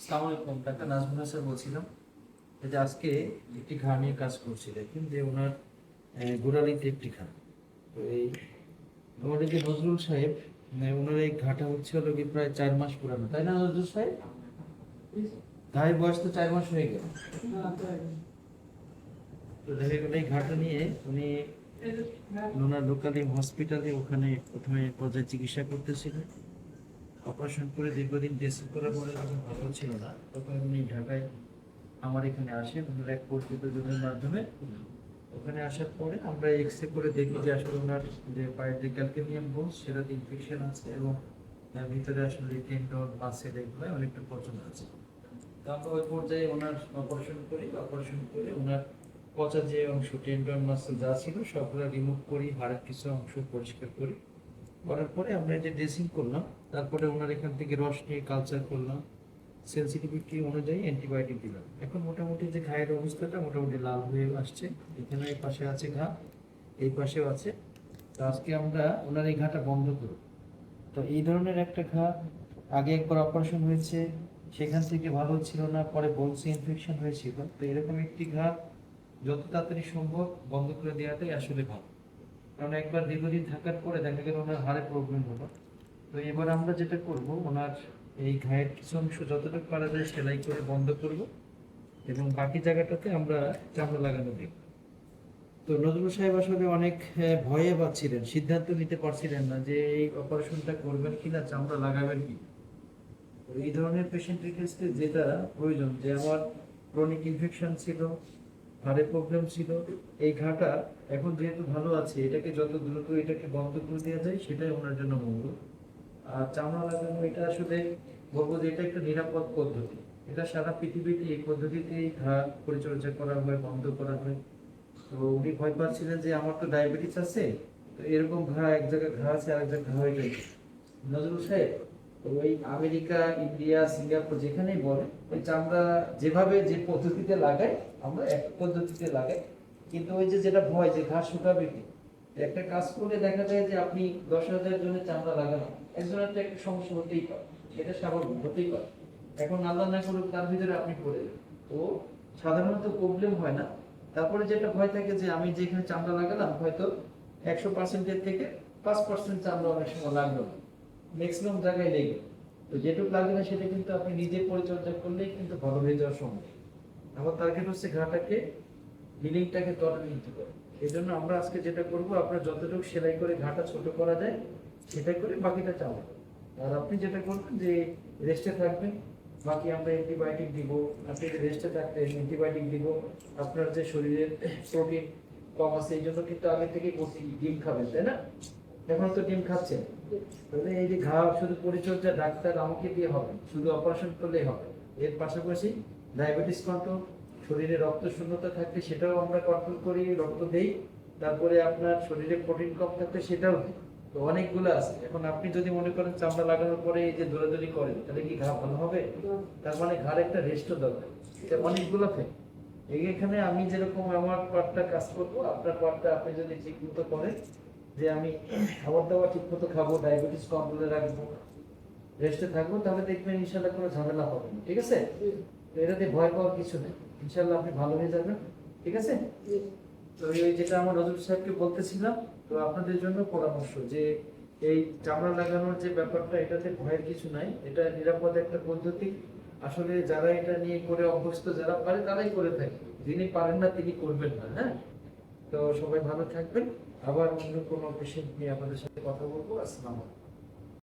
আসসালামু আলাইকুম, ডাক্তার নাজমুল হাসান বলছিলাম। এই যে আজকে একটি ঘা নিয়ে কাজ করছি, দেখেন যে ওনার গোড়ালিতে একটি ঘা। তো এই আমাদের যে নজরুল সাহেব, ওনার এই ঘাটা হচ্ছে হলো কি প্রায় 4 মাস পুরানো, তাই না নজরুল সাহেব? ঘায়ের বয়স তো 4 মাস হয়ে গেল। তো দেখা গেল এই ঘাটা নিয়ে উনি ওনার লোকালি হসপিটালে ওখানে প্রথমে পর্যায়ে চিকিৎসা করতেছিলেন। অপারেশন করে দীর্ঘদিন ড্রেসিং করার পরে যখন ভালো ছিল না, তখন উনি ঢাকায় আমার এখানে আসে ওনার এক পরিচিত জনের মাধ্যমে। ওখানে আসার পরে আমরা এক্সরে করে দেখি যে আসলে ওনার যে পায়ের যে ক্যালকেনিয়াম বোনস সেটাতে ইনফেকশন আছে এবং তার ভিতরে আসলে টেন্ডন মাসেল এগুলো অনেকটা পচন আছে। তো আমরা ওই পর্যায়ে ওনার অপারেশন করে ওনার পচা যে অংশ টেন্ডন মাসেল যা ছিল সবগুলো রিমুভ করি, হাড়ের কিছু অংশ পরিষ্কার করি। করার পরে আমরা যে ড্রেসিং করলাম, তারপরে ওনার এখান থেকে রস নিয়ে কালচার করলাম, সেন্সিটিভিটি অনুযায়ী অ্যান্টিবায়োটিক দিলাম। এখন মোটামুটি যে ঘায়ের অবস্থাটা মোটামুটি লাল হয়ে আসছে। এখানে এই পাশে আছে ঘা, এই পাশেও আছে। তো আজকে আমরা ওনার এই ঘাটা বন্ধ করব। তো এই ধরনের একটা ঘা আগে একবার অপারেশন হয়েছে, সেখান থেকে ভালো ছিল না, পরে বোনসে ইনফেকশন হয়েছিল। তো এরকম একটি ঘা যত তাড়াতাড়ি সম্ভব বন্ধ করে দেওয়াটাই আসলে ভালো, কারণ একবার দীর্ঘদিন থাকার পরে দেখা গেল ওনার হাড়ে প্রবলেম হলো। তো এবার আমরা যেটা করব, ওনার এই ঘায়ের কিছু অংশ যতটুকু পারা যায় সেলাই করে বন্ধ করব এবং বাকি জায়গাটাতে আমরা চামড়া লাগানো দেখব। তো নজরুল সাহেব আসলে অনেক ভয়ে পাচ্ছিলেন, সিদ্ধান্ত নিতে পারছিলেন না যে এই অপারেশনটা করবেন কিনা, চামড়া লাগাবেন কি। তো এই ধরনের পেশেন্টের ক্ষেত্রে যেটা প্রয়োজন, যে আমার ক্রনিক ইনফেকশন ছিল, হাড়ের প্রবলেম ছিল, এই ঘাটা এখন যেহেতু ভালো আছে, এটাকে যত দ্রুত এটাকে বন্ধ করে দেওয়া যায় সেটাই ওনার জন্য মঙ্গল। আর চামড়া লাগানো এটা আসলে বলবো যে এটা একটা নিরাপদ পদ্ধতি। এটা সারা পৃথিবীতে এই পদ্ধতিতেই ঘা পরিচর্যা করা হয়, বন্ধ করা হয়। তো উনি ভয় পাচ্ছিলেন যে আমার তো ডায়াবেটিস আছে, তো এরকম ঘা এক জায়গায় ঘা আছে আরেক জায়গায় ঘা হয়ে যায়। নজরুল সাহেব, তো ওই আমেরিকা, ইন্ডিয়া, সিঙ্গাপুর যেখানেই বলে ওই চামড়া যেভাবে যে পদ্ধতিতে লাগায় আমরা এক পদ্ধতিতে লাগাই। কিন্তু ওই যে যেটা ভয় যে ঘা শুকাবে কি, একটা কাজ করলে দেখা যায় যে আপনি 10,000 জনের চামড়া লাগানো, একজনের তো একটা সমস্যা হতেই পারে, এটা স্বাভাবিক হতেই পারে। এখন আল্লাহ না করুক তার ভিতরে আপনি পড়ে যাবেন, তো সাধারণত প্রবলেম হয় না। তারপরে যেটা ভয় থাকে যে আমি যেখানে চামড়া লাগালাম হয়তো 100%-এর থেকে 5% চামড়া অনেক সময় লাগলো না, ম্যাক্সিমাম জায়গায় লেগে। তো যেটুকু লাগে না সেটা কিন্তু আপনি নিজে পরিচর্যা করলেই কিন্তু ভালো হয়ে যাওয়ার সম্ভব। আমার টার্গেট হচ্ছে ঘাটাকে, হিলিংটাকে ত্বরান্বিত নিতে পারে। এই জন্য আমরা আজকে যেটা করব, আপনার যতটুকু সেলাই করে ঘাটা ছোট করা যায় সেটা করে বাকিটা চালাবো। আর আপনি যেটা করবেন যে রেস্টে থাকবেন, বাকি আমরা অ্যান্টিবায়োটিক দিব। আপনি রেস্টে থাকতে অ্যান্টিবায়োটিক দিব। আপনার যে শরীরের প্রোটিন কম আছে এই জন্য কিন্তু আগে থেকে বলছি ডিম খাবেন, তাই না? এখন তো ডিম খাচ্ছেন। তাহলে এই যে ঘা শুধু পরিচর্যা ডাক্তার আমাকে দিয়ে হবে, শুধু অপারেশন করলেই হবে। এর পাশাপাশি ডায়াবেটিস কন্ট্রোল, শরীরে রক্ত শূন্যতা থাকলে সেটাও আমরা কন্ট্রোল করি, রক্ত দেই। তারপরে আপনার শরীরে প্রোটিন কম থাকলে সেটাও দিই। তো অনেকগুলো আছে। এখন আপনি যদি মনে করেন চামড়া লাগানোর পরে এই যে দৌড়াদৌড়ি করেন, তাহলে কি ঘা ভালো হবে? তার মানে ঘাড় একটা রেস্টও দরকার। এটা অনেকগুলো থাকে। এখানে আমি যেরকম আমার পার্টটা কাজ করবো, আপনার পার্টটা আপনি যদি ঠিক মতো করেন, যে আমি খাবার দাবার ঠিক মতো খাবো, ডায়াবেটিস কন্ট্রোলে রাখবো, রেস্টে থাকবো, তাহলে দেখবেন ইনশাল্লাহ কোনো ঝামেলা হবে না। ঠিক আছে? তো এটাতে ভয় পাওয়ার কিছু নেই, ইনশাল্লাহ আপনি ভালো হয়ে যাবেন। ঠিক আছে? তো এই যেটা আমার নজরুল সাহেবকে বলতেছিলাম, তো আপনাদের জন্য পরামর্শ যে এই চামড়া লাগানোর যে ব্যাপারটা, এটাতে ভয়ের কিছু নাই, এটা নিরাপদ একটা পদ্ধতি। আসলে যারা এটা নিয়ে করে অভ্যস্ত, যারা পারে তারাই করে থাকে, যিনি পারেন না তিনি করবেন না। হ্যাঁ, তো সবাই ভালো থাকবেন। আবার অন্য কোনো পেশেন্ট নিয়ে আপনাদের সাথে কথা বলবো। আসসালামু আলাইকুম।